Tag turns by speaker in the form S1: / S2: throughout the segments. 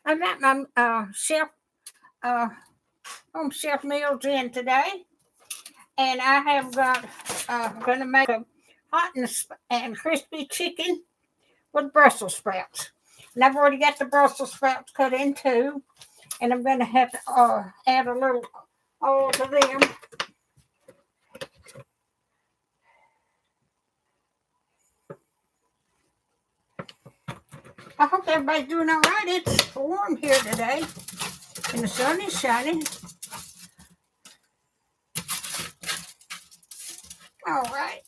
S1: I got my chef uh, home chef meals in today, and I have got going to make a hot and crispy chicken with Brussels sprouts. And I've already got the Brussels sprouts cut in two, and I'm going to have to add a little oil to them. I hope everybody's doing all right. It's warm here today, and the sun is shining. All right.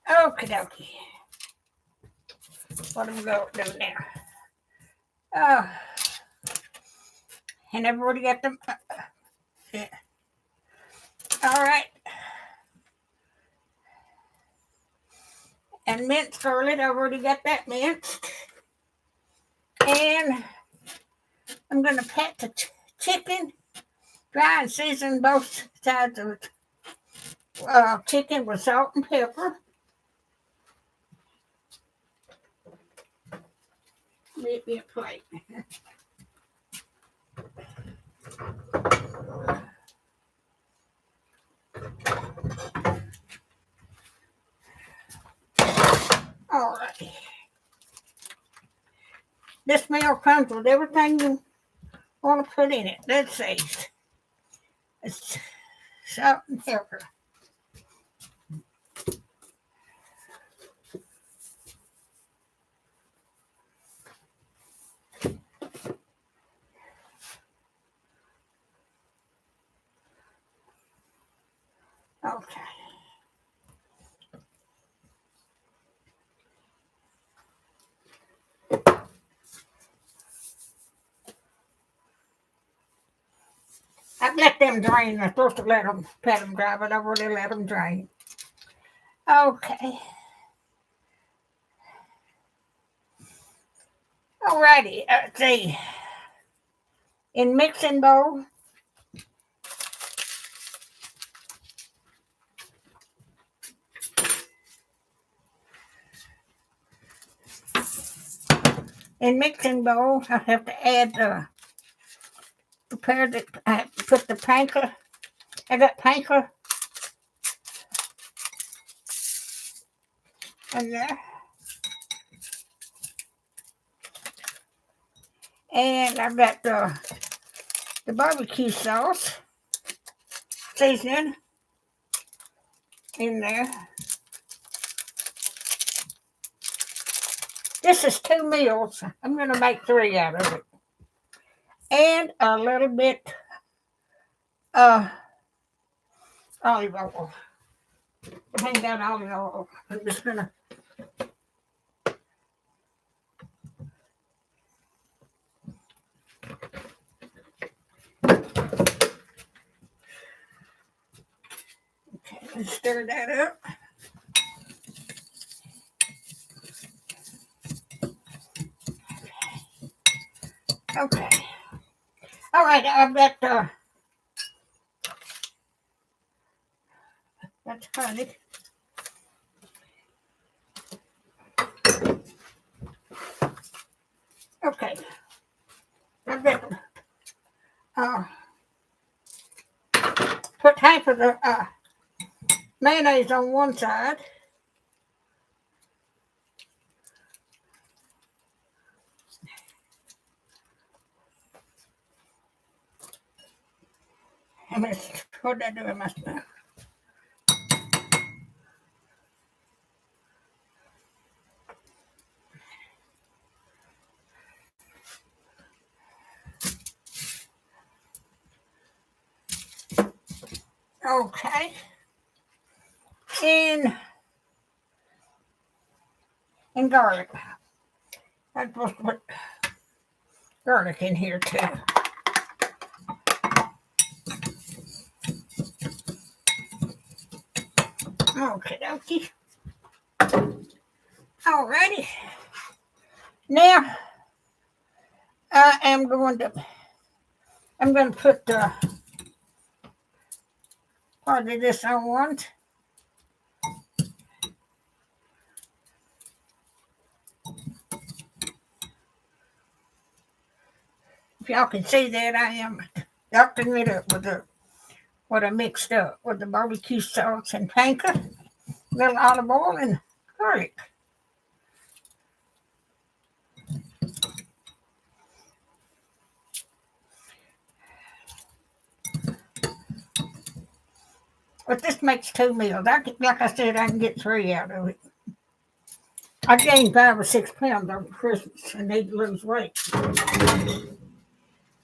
S1: Okie dokie. What am I going to do now? And I've already got them. Yeah. All right. And minced garlic, I've already got that minced. And I'm going to pat the chicken, dry and season both sides of the chicken with salt and pepper. Get me a plate. All right. This meal comes with everything you want to put in it. Let's see. It's salt and pepper. Okay. I've let them drain. I'm supposed to let them dry, but I've already let them drain. Okay. Alrighty. Let's see. In mixing bowl, I have to add put the panko. I got panko in there. And I've got the barbecue sauce seasoning in there. This is 2 meals. I'm going to make 3 out of it. And a little bit olive oil. Hang down olive oil. I'm just going to. Okay, stir that up. Okay. All right, I've got that's honey. Okay. I've got put half of the mayonnaise on one side. What did I do with my spoon? Okay. And garlic. I'm supposed to put garlic in here too. Okay, dokie. Alrighty. Now I'm going to put part of this on one. y'all can see that I am doctoring it up with what I mixed up with the barbecue sauce and panko, little olive oil, and garlic. But this makes 2 meals. Like I said, I can get 3 out of it. I gained 5 or 6 pounds over Christmas and need to lose weight.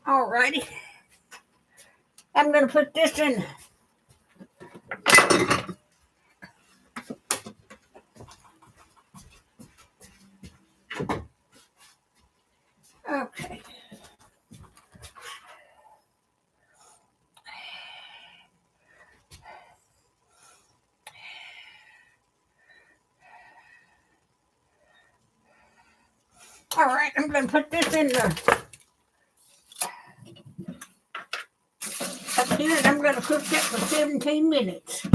S1: Alrighty. I'm going to put this in. Okay. All right, I'm going to put this in up here, and I'm going to cook that for 17 minutes.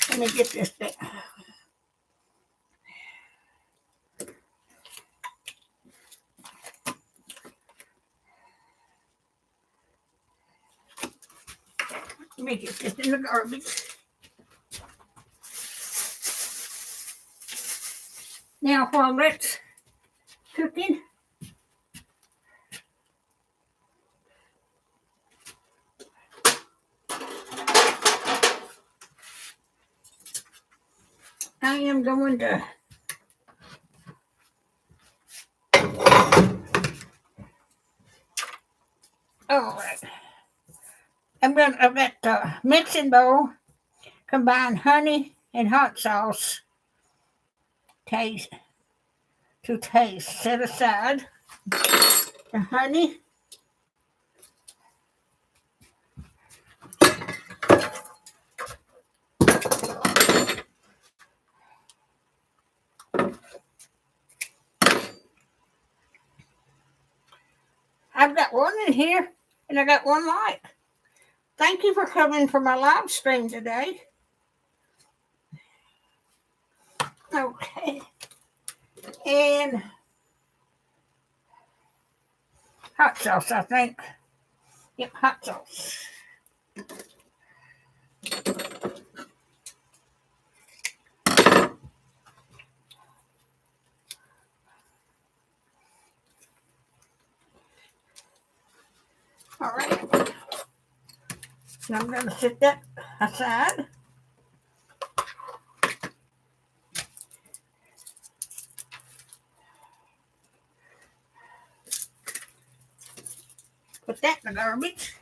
S1: Let me get this down. Let me get this in the garbage. Now, while that's cooking, I am going to I've got the mixing bowl, combine honey and hot sauce. Taste. Set aside the honey. I've got one in here, and I got one light. Thank you for coming for my live stream today. Okay. And hot sauce, I think. Yep, hot sauce. All right. Now I'm going to set that aside. Put that in the garbage.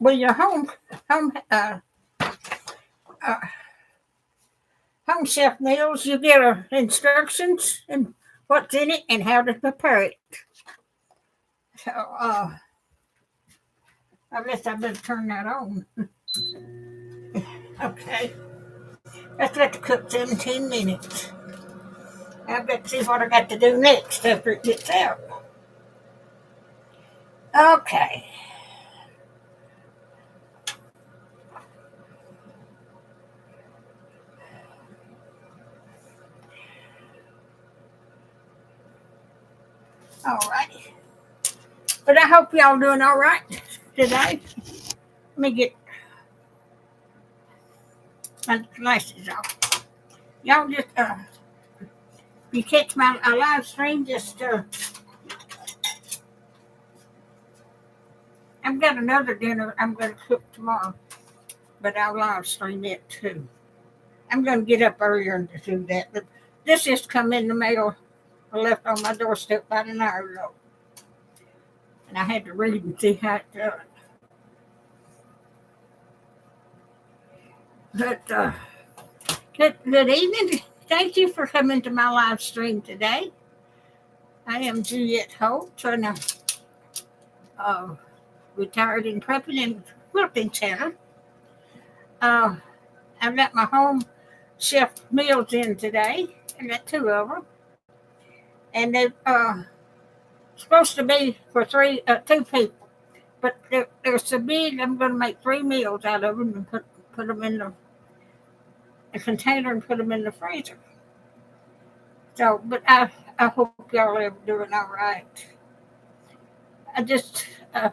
S1: With your home chef meals, you get instructions and what's in it and how to prepare it. So, I guess I better turn that on. Okay. Let's let it cook 17 minutes. I've got to see what I got to do next after it gets out. Okay. All right. But I hope y'all doing all right today. Let me get my glasses off. Y'all just, if you catch my live stream, just, I've got another dinner I'm going to cook tomorrow, but I'll live stream it too. I'm going to get up earlier to do that, but this just come in the mail. I left on my doorstep about an hour ago. And I had to read and see how it's done. But good evening. Thank you for coming to my live stream today. I am Juliette Holt, and retired in prepping and quilting center. I've got my home chef meals in today. I got 2 of them. and they supposed to be for two people, but they're so big. I'm going to make 3 meals out of them and put them in the container and put them in the freezer. So, but I hope y'all are doing all right. I just I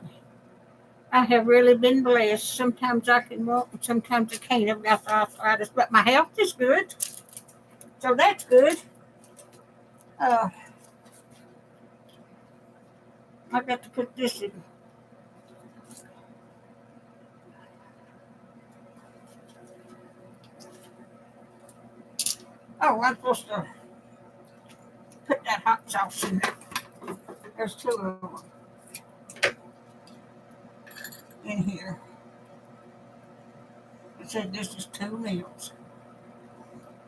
S1: have really been blessed. Sometimes I can walk, and sometimes I can't. I've got arthritis, but my health is good, so that's good. Uh, I got to put this in. Oh, I'm supposed to put that hot sauce in there. There's 2 of them in here. It said this is 2 meals.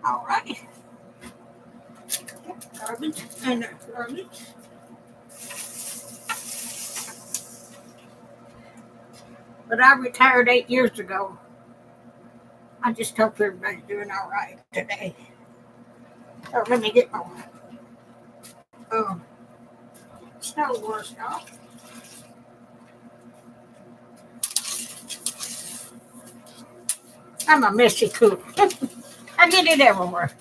S1: All right. Garbage and garbage. But I retired 8 years ago. I just hope everybody's doing all right today. So let me get my uh, snow washed off. I'm a messy cook. I get it everywhere,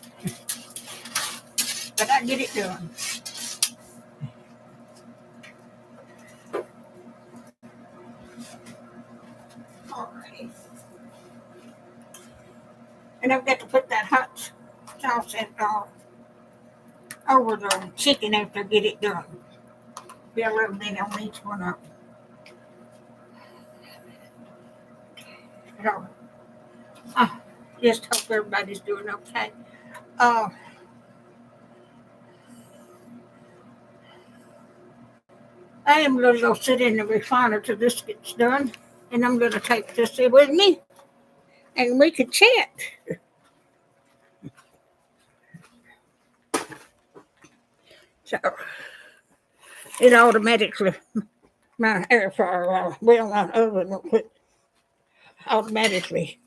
S1: but I get it done. Alrighty. And I've got to put that hot sauce over the chicken after I get it done. Be a little bit on each one of them. So, I just hope everybody's doing okay. Uh, I am going to go sit in the refiner till this gets done, and I'm going to take this with me, and we can chat. So, it automatically, my air fryer, well, not oven, but automatically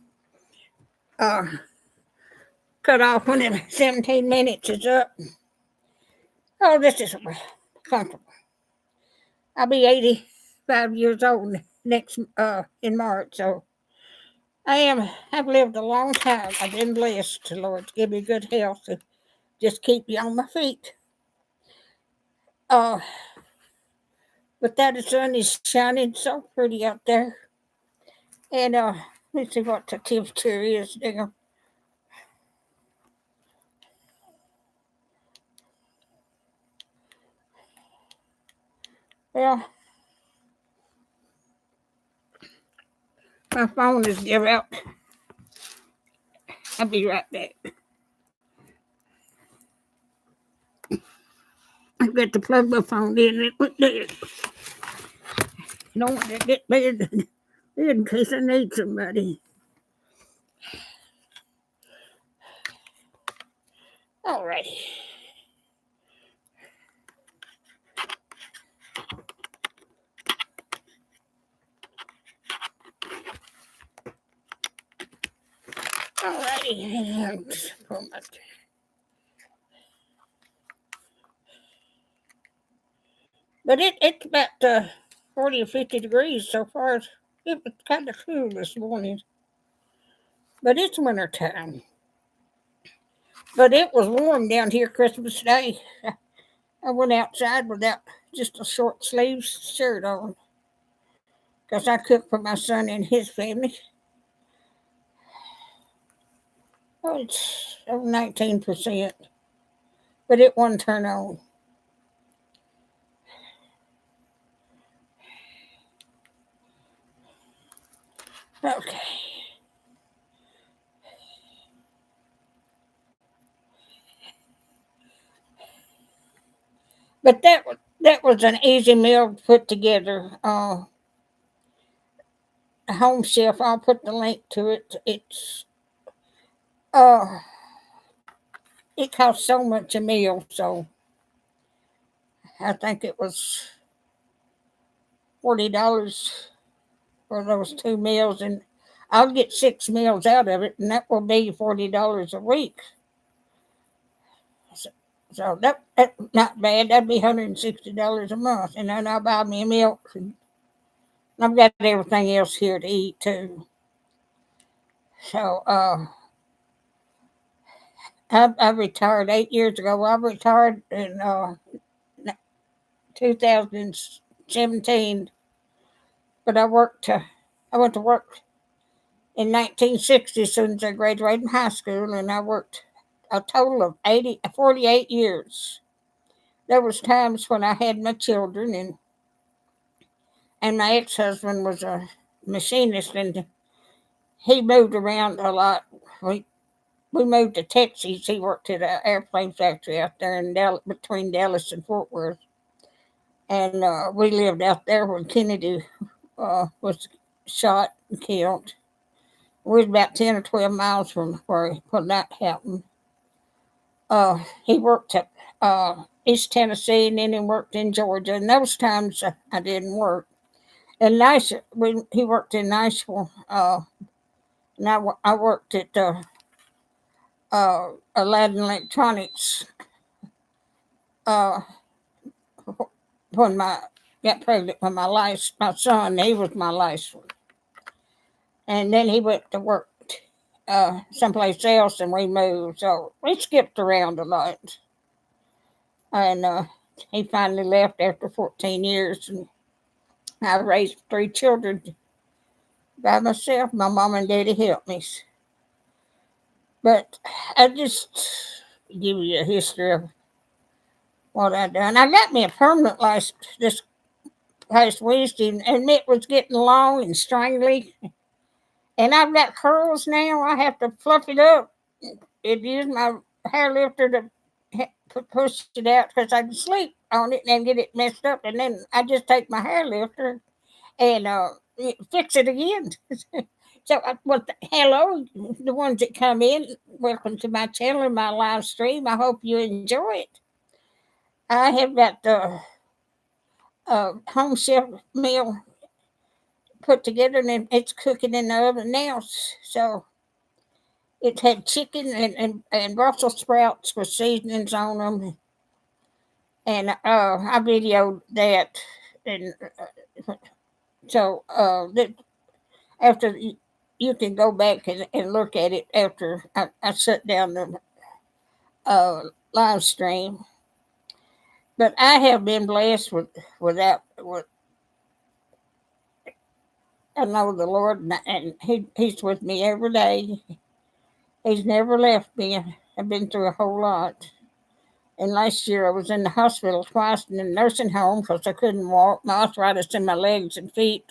S1: cut off when the 17 minutes is up. Oh, this is comfortable. I'll be 85 years old next in March, so I've lived a long time. I've been blessed. The Lord give me good health to just keep me on my feet. Uh, but that sun is shining so pretty out there. And let's see what the temperature is there. Well, my phone is near out. I'll be right back. I've got to plug my phone in. You don't want to get bad in case I need somebody. All righty. All righty. But it's about 40 or 50 degrees so far. It was kind of cool this morning. But it's winter time. But it was warm down here Christmas Day. I went outside without just a short sleeves shirt on because I cooked for my son and his family. Oh, it's 19%, but it won't turn on. Okay. But that was an easy meal to put together. Home Chef, I'll put the link to it. It costs so much a meal, so I think it was $40 for those 2 meals, and I'll get 6 meals out of it, and that will be $40 a week. So that's not bad. That'd be $160 a month, and then I'll buy me milk. And I've got everything else here to eat too. So I retired 8 years ago. I retired in 2017, but I went to work in 1960 as soon as I graduated from high school, and I worked a total of 48 years. There was times when I had my children, and my ex-husband was a machinist, and he moved around a lot. We moved to Texas. He worked at an airplane factory out there in between Dallas and Fort Worth, and we lived out there when Kennedy was shot and killed. We was about 10 or 12 miles from when that happened. He worked at East Tennessee, and then he worked in Georgia. And those times I didn't work. And he worked in Nashville. And I worked at Aladdin Electronics uh, when I got pregnant with my son. He was my last one. And then he went to work someplace else, and we moved. So we skipped around a lot. And he finally left after 14 years. And I raised 3 children by myself. My mom and daddy helped me. But I just give you a history of what I done. I got me a permanent license this past Wednesday, and it was getting long and strangly. And I've got curls now. I have to fluff it up. It use my hair lifter to push it out because I can sleep on it and get it messed up. And then I just take my hair lifter and fix it again. So, hello, the ones that come in, welcome to my channel and my live stream. I hope you enjoy it. I have got the home chef meal put together, and it's cooking in the oven now. So, it had chicken and Brussels sprouts with seasonings on them. And I videoed that. And so after you can go back and look at it after I shut down the live stream. But I have been blessed with I know the Lord, and He's with me every day. He's never left me. I've been through a whole lot. And last year I was in the hospital twice in the nursing home because I couldn't walk. My arthritis in my legs and feet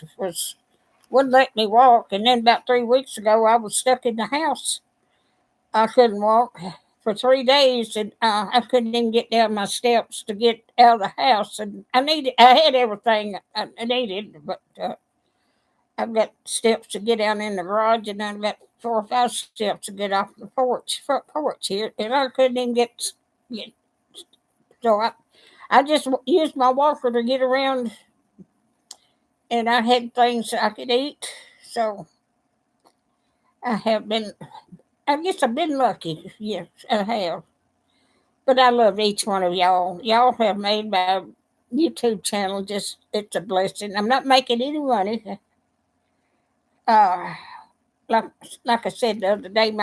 S1: wouldn't let me walk. And then about 3 weeks ago, I was stuck in the house. I couldn't walk for 3 days, and I couldn't even get down my steps to get out of the house. And I had everything I needed, but I've got steps to get down in the garage, and I've got 4 or 5 steps to get off the front porch here, and I couldn't even get. So I just used my walker to get around, and I had things I could eat. So I guess I've been lucky. Yes, I have. But I love each one of y'all. Y'all have made my YouTube channel it's a blessing. I'm not making any money. Uh, like, like I said the other day,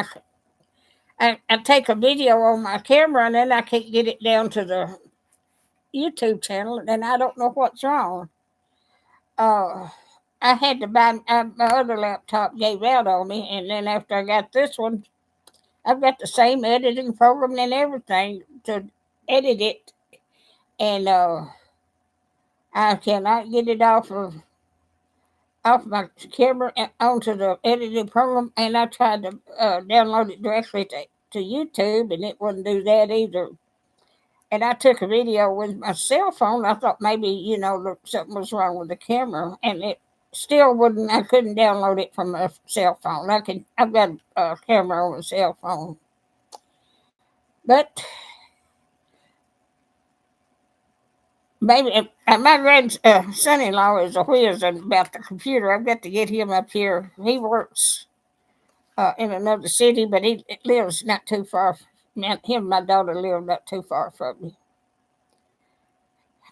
S1: I take a video on my camera, and then I can't get it down to the YouTube channel, and I don't know what's wrong. I had to buy my other laptop gave out on me, and then after I got this one, I've got the same editing program and everything to edit it, and I cannot get it off my camera onto the editing program, and I tried to download it directly to YouTube, and it wouldn't do that either. And I took a video with my cell phone. I thought maybe, something was wrong with the camera, and it still wouldn't. I couldn't download it from a cell phone. I've got a camera on a cell phone, but maybe my son-in-law is a whiz about the computer. I've got to get him up here. He works in another city, but he lives not too far him and my daughter live not too far from me.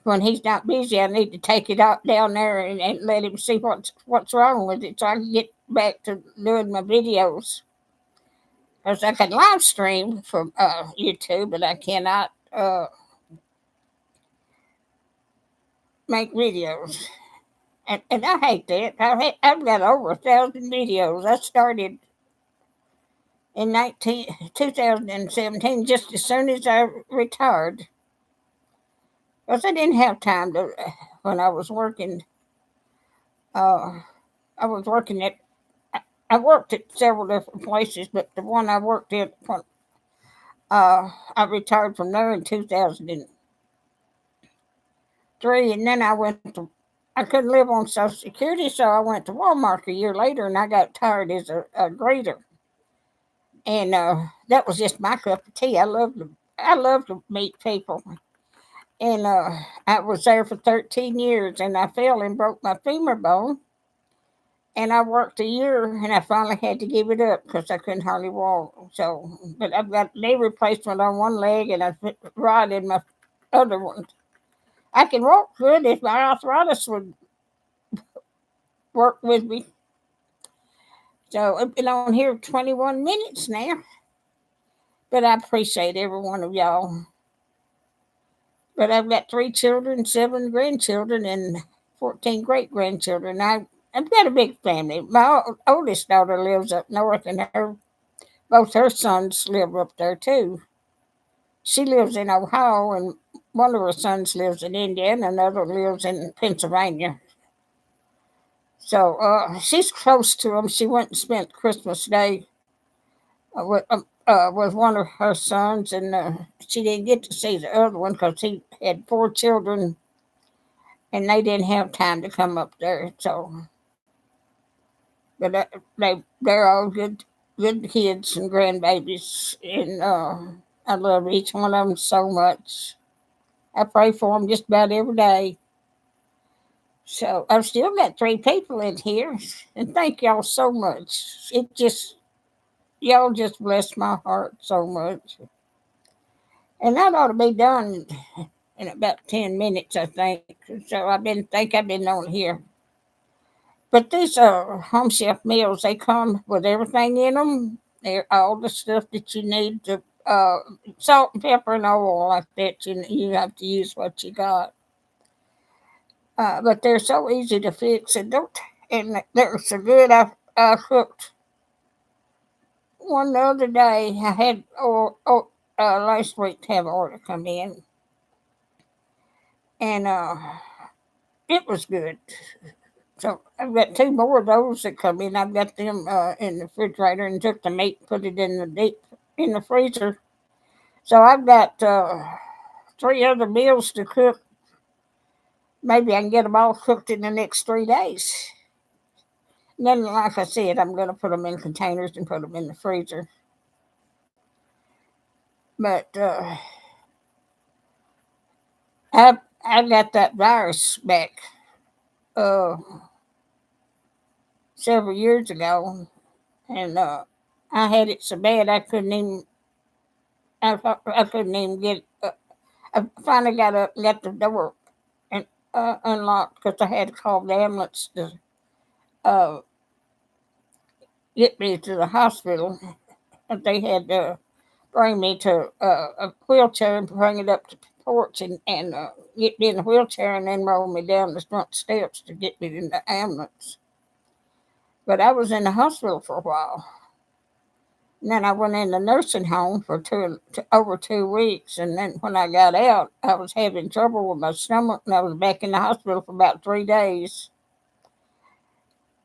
S1: When he's not busy, I need to take it out down there and let him see what's wrong with it so I can get back to doing my videos. Because I can live stream from YouTube, but I cannot make videos. And I hate that. I've got over 1,000 videos. I started in 2017, just as soon as I retired. Because I didn't have time to, when I was working, I was working at, I worked at several different places, but the one I worked at, I retired from there in 2003, and then I couldn't live on Social Security, so I went to Walmart a year later, and I got tired as a greeter. And that was just my cup of tea. I love to meet people. And I was there for 13 years, and I fell and broke my femur bone. And I worked a year, and I finally had to give it up because I couldn't hardly walk. So, but I've got knee replacement on one leg and a rod in my other one. I can walk good if my arthritis would work with me. So I've been on here 21 minutes now. But I appreciate every one of y'all. But I've got 3 children, 7 grandchildren, and 14 great grandchildren. I've got a big family. My oldest daughter lives up north, and both her sons live up there too. She lives in Ohio, and one of her sons lives in Indiana, and another lives in Pennsylvania. So she's close to them. She went and spent Christmas Day with one of her sons, and she didn't get to see the other one because he had 4 children, and they didn't have time to come up there. So, but they're all good kids and grandbabies, and I love each one of them so much. I pray for them just about every day. So I've still got 3 people in here, and thank y'all so much. Y'all just bless my heart so much. And that ought to be done in about 10 minutes, I think. So I've been on here. But these home chef meals, they come with everything in them. They're all the stuff that you need to salt and pepper and oil like that. You have to use what you got. But they're so easy to fix and they're so good. I cooked one the other day. I had last week to have order come in, and it was good. So I've got 2 more of those that come in. I've got them in the refrigerator and took the meat, put it in the freezer. So I've got 3 other meals to cook. Maybe I can get them all cooked in the next 3 days. And then, like I said, I'm going to put them in containers and put them in the freezer. But I got that virus back several years ago, and I had it so bad I couldn't even get. I finally got the door and unlocked because I had to call the ambulance to get me to the hospital. And they had to bring me to a wheelchair and bring it up to the porch and get me in the wheelchair and then roll me down the front steps to get me in the ambulance. But I was in the hospital for a while. And then I went in the nursing home for over 2 weeks. And then when I got out, I was having trouble with my stomach, and I was back in the hospital for about 3 days.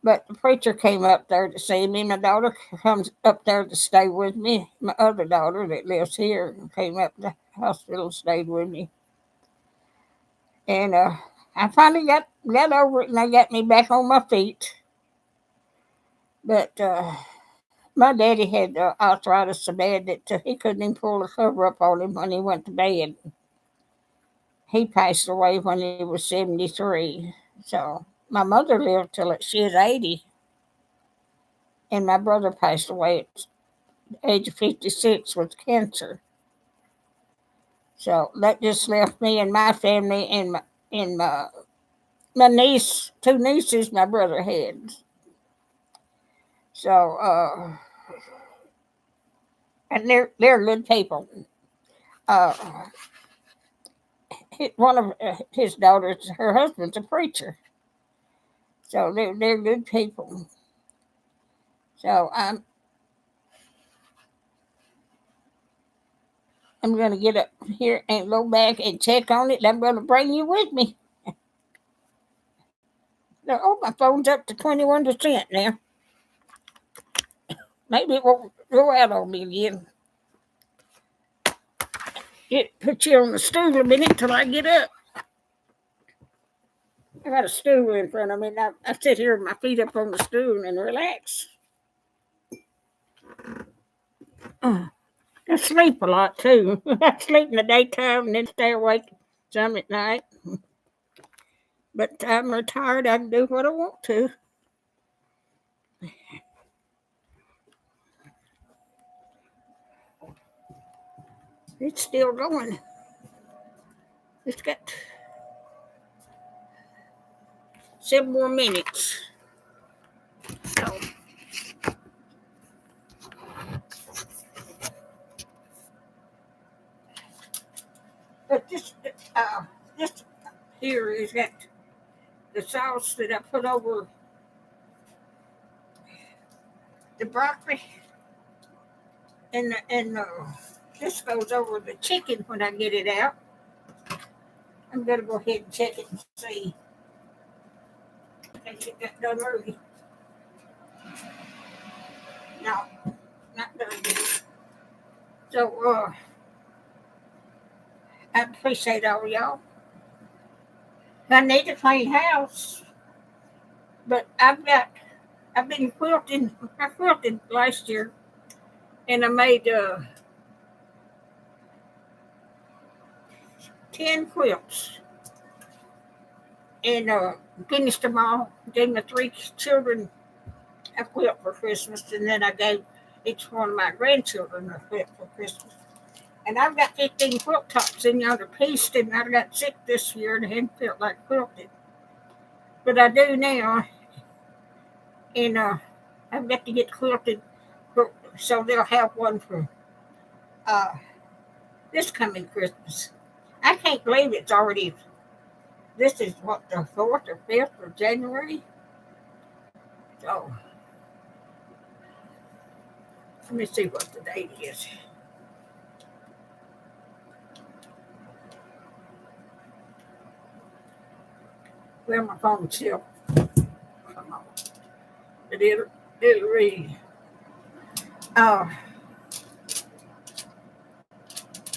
S1: But the preacher came up there to see me. My daughter comes up there to stay with me. My other daughter that lives here came up to the hospital and stayed with me. And I finally got over it, and they got me back on my feet. But my daddy had arthritis so bad that he couldn't even pull the cover up on him when he went to bed. He passed away when he was 73. So my mother lived till she was 80. And my brother passed away at the age of 56 with cancer. So that just left me and my family and my niece, two nieces my brother had. So and they're good people. Uh, one of his daughters, her husband's a preacher. So they're good people. So I'm going to get up here and go back and check on it. I'm going to bring you with me. Oh, my phone's up to 21% now. Maybe it won't go out on me again. Put you on the stool a minute till I get up. I got a stool in front of me, and I sit here with my feet up on the stool and relax. I sleep a lot too. I sleep in the daytime and then stay awake some at night. But I'm retired. I can do what I want to. It's still going. It's got 7 more minutes. So, but this here is got the sauce that I put over the broccoli, and this goes over the chicken when I get it out. I'm gonna go ahead and check it and see. I think it got done early. No, not done yet. So I appreciate all y'all. I need a clean house, but I've been quilting. I quilted last year, and I made 10 quilts, and finished them all. Gave my 3 children a quilt for Christmas, and then I gave each one of my grandchildren a quilt for Christmas. And I've got 15 quilt tops in yonder piece, and I got sick this year and I hadn't felt like quilting. But I do now, and I've got to get quilted so they'll have one for uh, this coming Christmas. I can't believe it's already, this is what, the 4th or 5th of January? So, let me see what the date is. Well, my phone's still, come on. It'll read.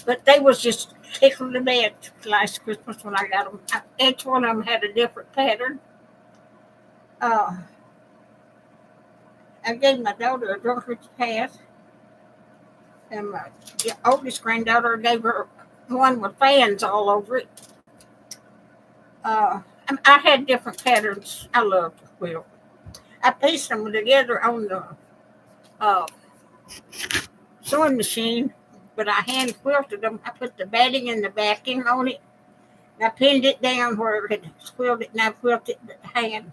S1: But they was just tickled to death last Christmas when I got them. Each one of them had a different pattern. I gave my daughter a drunkard's pass, and my oldest granddaughter gave her one with fans all over it. I had different patterns. I love to quilt. I pieced them together on the sewing machine, but I hand quilted them. I put the batting and the backing on it. And I pinned it down where it had quilted, and I quilted it hand.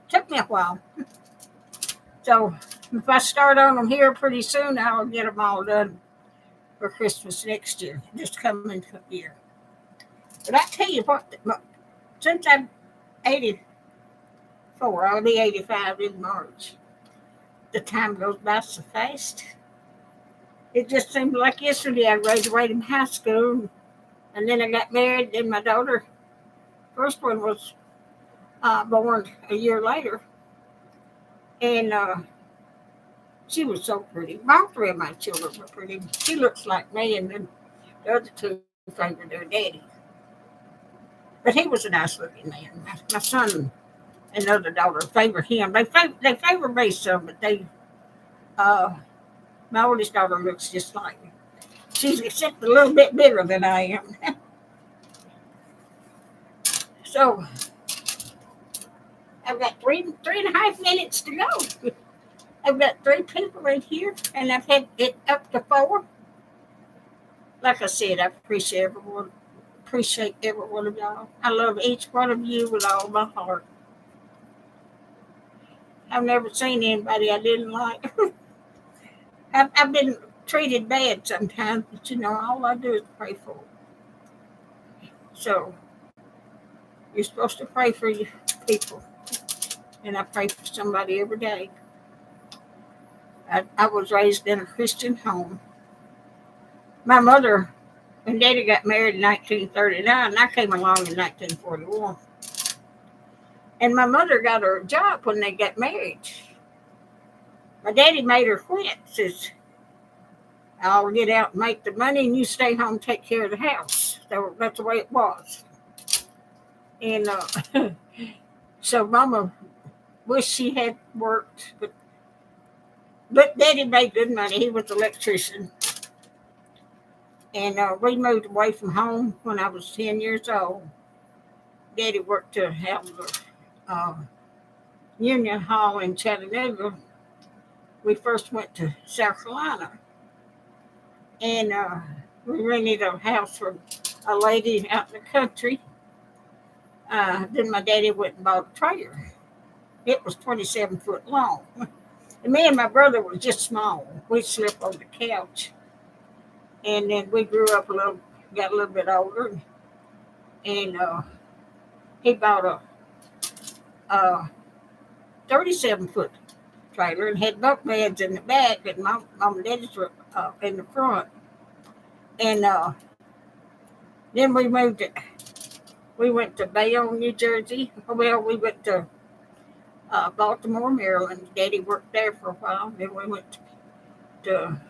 S1: Took me a while. So if I start on them here pretty soon, I'll get them all done for Christmas next year, this coming year. But I tell you what, since I'm 84, I'll be 85 in March. The time goes by so fast. It just seemed like yesterday I graduated from high school, and then I got married, and my daughter, first one, was born a year later. And she was so pretty. All 3 of my children were pretty. She looks like me, and then the other 2 favored their daddy. But he was a nice looking man. My son and the other daughter favor him. They favor me some, but my oldest daughter looks just like me. She's except a little bit bigger than I am. So I've got 3.5 minutes to go. I've got 3 people in here, and I've had it up to 4. like I said, I appreciate every one of y'all. I love each one of you with all my heart. I've never seen anybody I didn't like. I've been treated bad sometimes, but all I do is pray for them. So you're supposed to pray for your people, and I pray for somebody every day. I was raised in a Christian home. My mother and Daddy got married in 1939, and I came along in 1941. And my mother got her a job when they got married. My daddy made her quit. Says, I'll get out and make the money, and you stay home and take care of the house. So that's the way it was. And so Mama wished she had worked, but Daddy made good money. He was an electrician. And we moved away from home when I was 10 years old. Daddy worked to have the Union Hall in Chattanooga. We first went to South Carolina. And we rented a house from a lady out in the country. Then my daddy went and bought a trailer. It was 27 foot long. And me and my brother were just small. We slept on the couch. And then we grew up got a little bit older. And he bought a 37 foot trailer and had bunk beds in the back, and Mom and Daddy's were in the front. And then we went to Bayonne, New Jersey. Well, we went to Baltimore, Maryland. Daddy worked there for a while. Then we went to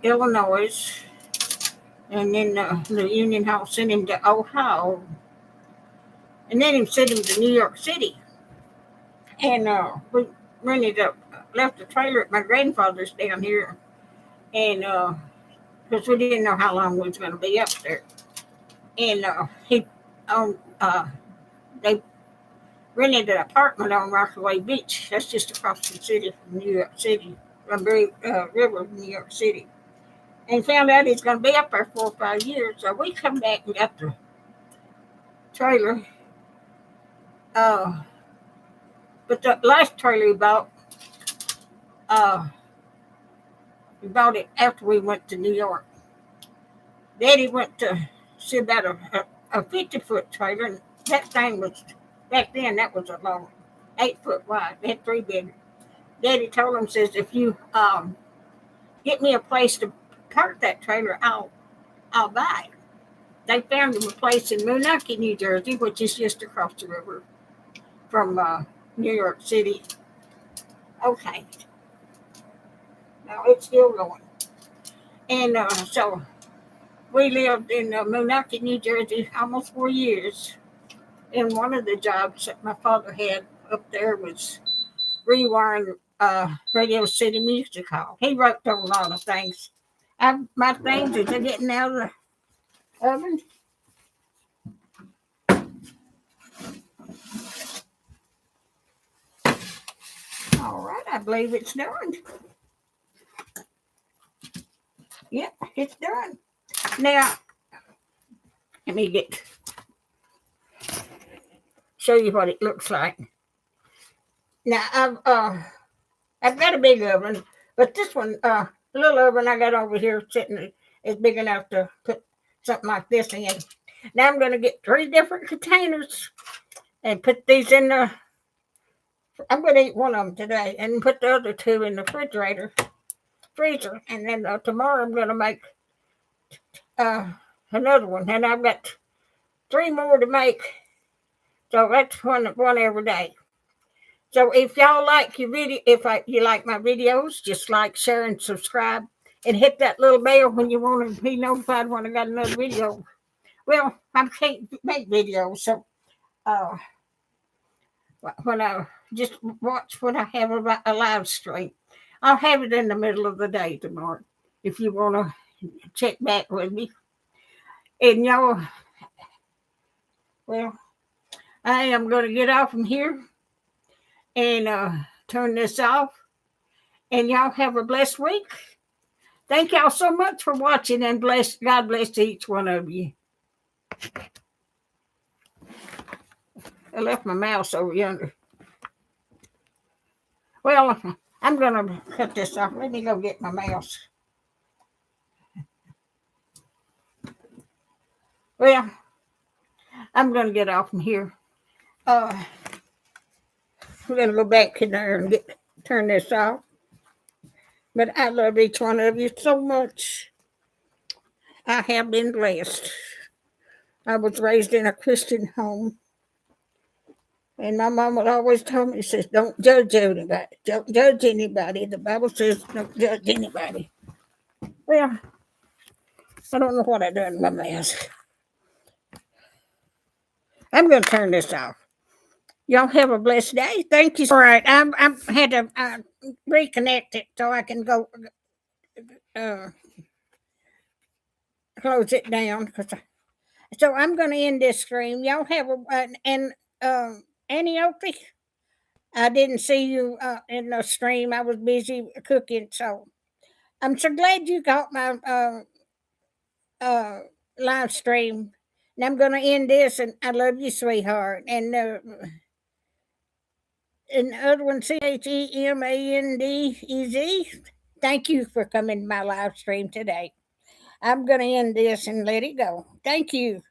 S1: Illinois. And then the Union Hall sent him to Ohio. And then he sent him to New York City. And we left the trailer at my grandfather's down here. And because we didn't know how long we was going to be up there. And they rented an apartment on Rockaway Beach. That's just across the city from New York City, from the river of New York City. And found out he's going to be up there 4 or 5 years. So we come back and got the trailer. But the last trailer he bought it after we went to New York. Daddy went to see about a 50-foot trailer. And that thing was, back then, that was a long, 8 foot wide. They had 3 bedrooms. Daddy told him, says, if you get me a place to park that trailer, I'll buy it. They found him a place in Moonachie, New Jersey, which is just across the river from New York City. Okay. Now it's still going. And so we lived in Moonachie, New Jersey, almost 4 years. And one of the jobs that my father had up there was rewiring Radio City Music Hall. He worked on a lot of things. My things are getting out of the oven. All right, I believe it's done. Yep, it's done. Now, let me show you what it looks like. Now, I've got a big oven, but this one, little oven I got over here sitting is big enough to put something like this in. Now I'm going to get 3 different containers and put these in the. I'm going to eat one of them today and put the other 2 in the freezer, and then tomorrow I'm going to make another one, and I've got 3 more to make. So that's one every day. So if y'all like your video, you like my videos, just like, share, and subscribe, and hit that little bell when you want to be notified when I got another video. Well, I can't make videos, so when I just watch when I have a live stream, I'll have it in the middle of the day tomorrow. If you want to check back with me, and y'all, well, I am going to get off from here and turn this off. And y'all have a blessed week. Thank y'all so much for watching, and God bless each one of you. I left my mouse over yonder. Well, I'm going to cut this off. Let me go get my mouse. Well, I'm going to get off from here. We're going to go back in there and turn this off. But I love each one of you so much. I have been blessed. I was raised in a Christian home. And my mom would always tell me, says, don't judge anybody. Don't judge anybody. The Bible says don't judge anybody. Well, I don't know what I done in my mess. I'm going to turn this off. Y'all have a blessed day. Thank you. All right, I had to reconnect it so I can go close it down. So I'm going to end this stream. Y'all have Annie Opie, I didn't see you in the stream. I was busy cooking, so I'm so glad you got my live stream. And I'm going to end this, and I love you, sweetheart. And the other one, CHEMANDEZ. Thank you for coming to my live stream today. I'm going to end this and let it go. Thank you.